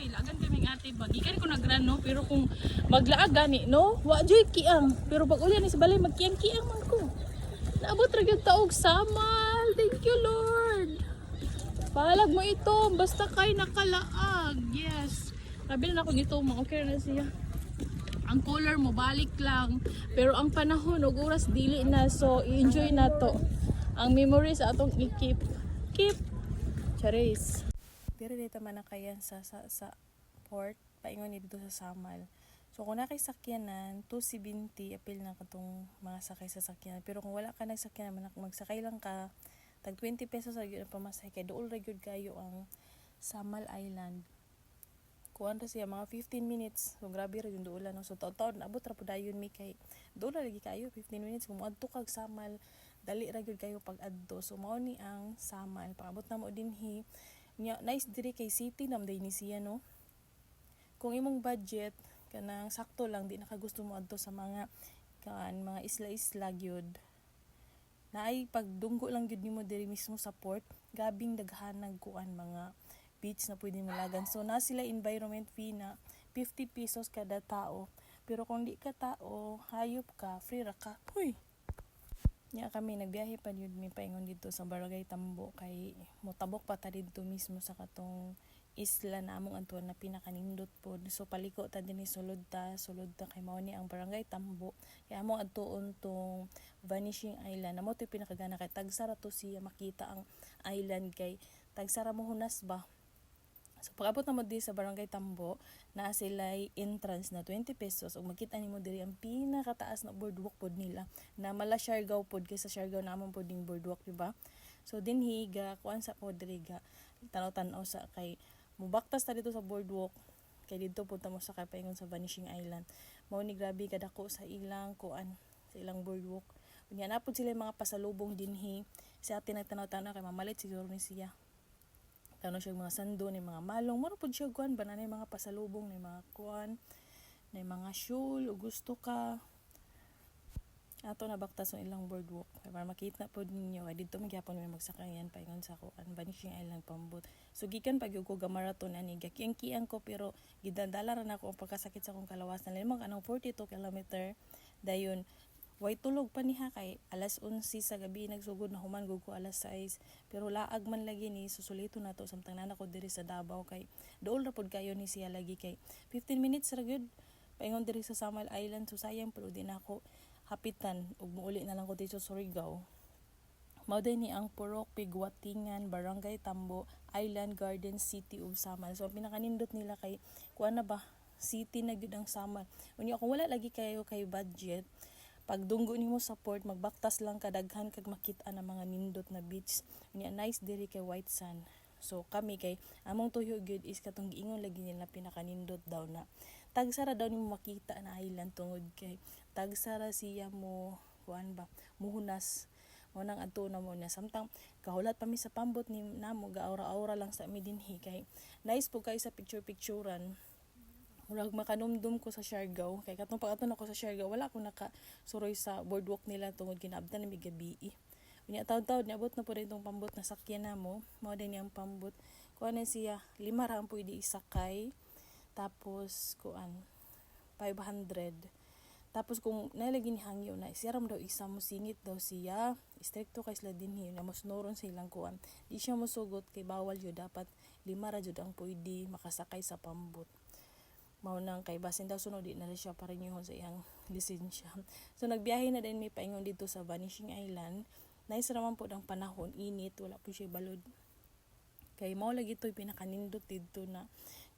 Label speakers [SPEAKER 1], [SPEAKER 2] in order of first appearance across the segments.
[SPEAKER 1] Uy, lagan kaming ate ba. Gikan ko nagrano pero kung maglaag gani no, wa joy kiang. Pero pag uli ni sa balay magkiang-kiang man ko. Naabot ra gyud taog samal. Thank you Lord. Palag mo ito basta kay nakalaag. Yes. Sabi na ako dito, okay na siya. Ang color mo balik lang. Pero ang panahon ug oras dili na, so i-enjoy na to. Ang memories atong i-keep. Keep. Charis. Pero dito man na kaya sa port, paingon ni dito sa Samal. So kung nakay sakyanan, 270 apil na katong mga sakay sa sakyanan. Pero kung wala ka nagsakyan, magsakay lang ka, tag 20 pesos ra gyud ang pamasahe kay duol ra gyud kayo ang Samal Island. Kuan ra siya mga 15 minutes. So grabe ra yung duolan no. So taon-taon abot ra pud dayon mi kay duol ra lagi kayo 15 minutes kung moadto kag Samal, dali ra gyud kayo pag adto. So mao ni ang Samal. Paabot na mo dinhi. Nice diri kay city namday ni siya no. Kung imong budget kanang sakto lang, di nakagusto mo adto sa mga mga isla-isla gyud. Naay pagdunggo lang gyud nimo diri mismo sa port, gabing daghanag kuan mga beach na pwede malagan. So na sila environment fee na 50 pesos kada tao. Pero kung di ka tao, hayop ka, free ra ka. Huy. Nya kami nagbiyahe pa yun mi paingon dito sa Barangay Tambo kay motabok pa ta dito mismo sa katong isla na among antuan na pinakanindot pod. So paliko ta dinhi sulod ta kay mao ni ang Barangay Tambo. Kay among adtuon tong Vanishing Island. Amo to pinakagana kay tagsara to siya makita ang island kay tagsara mo hunas ba. So pag-abot na mo diri sa Barangay Tambo, na sila entrance na 20 pesos ug makita nimo diri ang pinakataas na boardwalk pod nila na mala Siargao pod kay sa Siargao namon pod ding boardwalk, di ba? So dinhi ga kuan sa pod diri ga tanaw-tanaw sa kay mubaktas ta dito sa boardwalk kay dito punta mo sa kay paingon sa Vanishing Island. Mao ni grabe kadako sa ilang kuan sa ilang boardwalk. Unya na pod sila mga pasalubong dinhi. Sa atin nagtanaw-tanaw kay mamalit siguro ni siya. Kano siya mga sando ni mga malong maro pud siya kuan bananay mga pasalubong ni mga kuan ni mga shoe o gusto ka ato na baktas ng ilang boardwalk para makita pod ninyo ay dito magyapon may magsakayan paingon sa kuan Vanishing Island pambot. So gikan pag ko ga marathon ani gakiyang ko pero gidadala ra nako ang pagkasakit sa akong kalawasan limang anong 42 kilometer dayon. Way tulog pa niha kay alas 11 sa gabi nagsugod na human gud ko alas 6 pero laag man lagi ni susulito nato samtang nana ko diri sa Davao kay dool ra pod kayo ni siya lagi kay 15 minutes ra gyud paingon diri sa Samal Island. So sayang pero di na ako hapitan ug muuli na lang ko dito sa Surigao. Mao ni ang Purok Pigwatingan Barangay Tambo Island Garden City of Samal. So pinakanindot nila kay kuan na ba city na gyud ang Samal. Unya kung wala lagi kayo kay budget, pagdunggo nimo sa port magbaktas lang kadaghan kag makita ang mga nindot na beach. Unya nice diri kay White Sand. So kami kay among tuyo gyud is katong giingon lagi nila pinakanindot daw na tagsara daw nimo makita na island tungod kay tagsara siya mo kuan ba muhunas mo nang adto na mo na samtang kahulat pa mi sa pambot ni namo gaura-aura lang sa mi dinhi kay nice po kay sa picturan. Murag makanumdum ko sa Siargao kay katong pag-aton ako sa Siargao wala ko nakasuroy sa boardwalk nila tungod ginaabtan na mi gabi. Unya taud-taud niabot na po rin itong pambot na sakyan na mo. Mao din ang pambot kuan na siya 5 ra ang pwede isakay tapos kuan 500. Tapos kung nalagi ni hangyo na siram daw isa mo singit daw siya stricto kay sila dinhi na mas noron sa ilang kuan di siya mosugot kay bawal yo dapat 5 ra jud ang pwede makasakay sa pambot. Mao nang kay basin daw sunod di na siya parenyuhon sa iyang lisensya. So nagbiyahe na din may paingon dito sa Vanishing Island. Nice raman po ang panahon, init, wala po siya balod. Kay mao lagi to'y pinakanindot dito na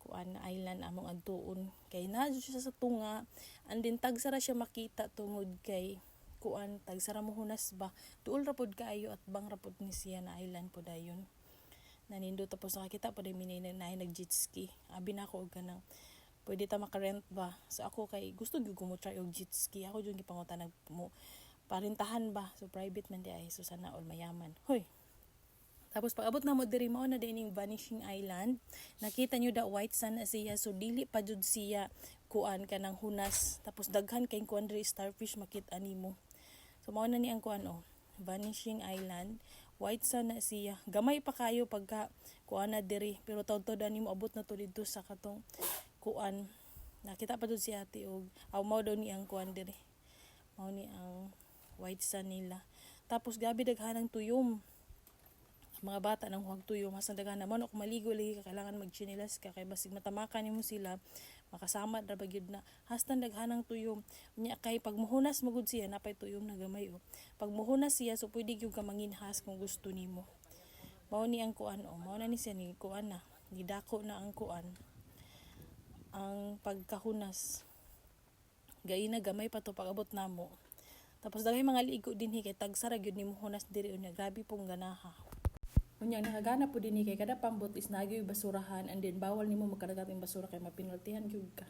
[SPEAKER 1] kuan na island among adtuon. Kay na siya sa tunga, andin tagsara siya makita tungod kay kuan tagsara mo hunas ba. Duol ra pod kaayo at bang ra pod ni siya na island po dayon. Nanindot tapos nakakita pa din minay na nag jet ski. Abi na ako og kanang pwede ta makarent ba. So ako kay gusto gyud ko mo try og jet ski. Ako jud gipangutan mo parintahan ba. So private man di ay so sana all mayaman. Hoy. Tapos pag abot na mo diri mao na dining Vanishing Island. Nakita nyo da white sand na siya so dili pa jud siya kuan kanang hunas. Tapos daghan kay kuan diri starfish makita nimo. So mao na ni ang kuan Vanishing Island. White sand na siya. Gamay pa kayo pagka kuan na diri, pero taud-taud ani mo abot na to dito sa katong kuan. Nakita pa dud si ate og mao daw ni ang kuan diri. Mao ni ang white sand nila. Tapos gabi daghanang tuyom. Mga bata nang huwag tuyom hasang daghan naman ako maligo lagi kailangan magchinelas ka kay basig matamakan nimo sila makasama ra ba gyud na hastan daghanang tuyom nya kay pag muhunas magud siya napay tuyom na gamay pag muhunas siya so pwede gyud ka manginhas kung gusto nimo. Mao ni ang kuan mao na ni siya ni kuan na ni dako na ang kuan ang pagkahunas gaina gamay pa to pag abot namo. Tapos daghay mga ligo dinhi kay tagsara gyud nimo hunas diri unya grabe pong ganaha. Unyang nakagana po din kay kada pambot is nagyoy basurahan and then bawal nimo magkadagat ng basura kay mapinultihan gyud ka.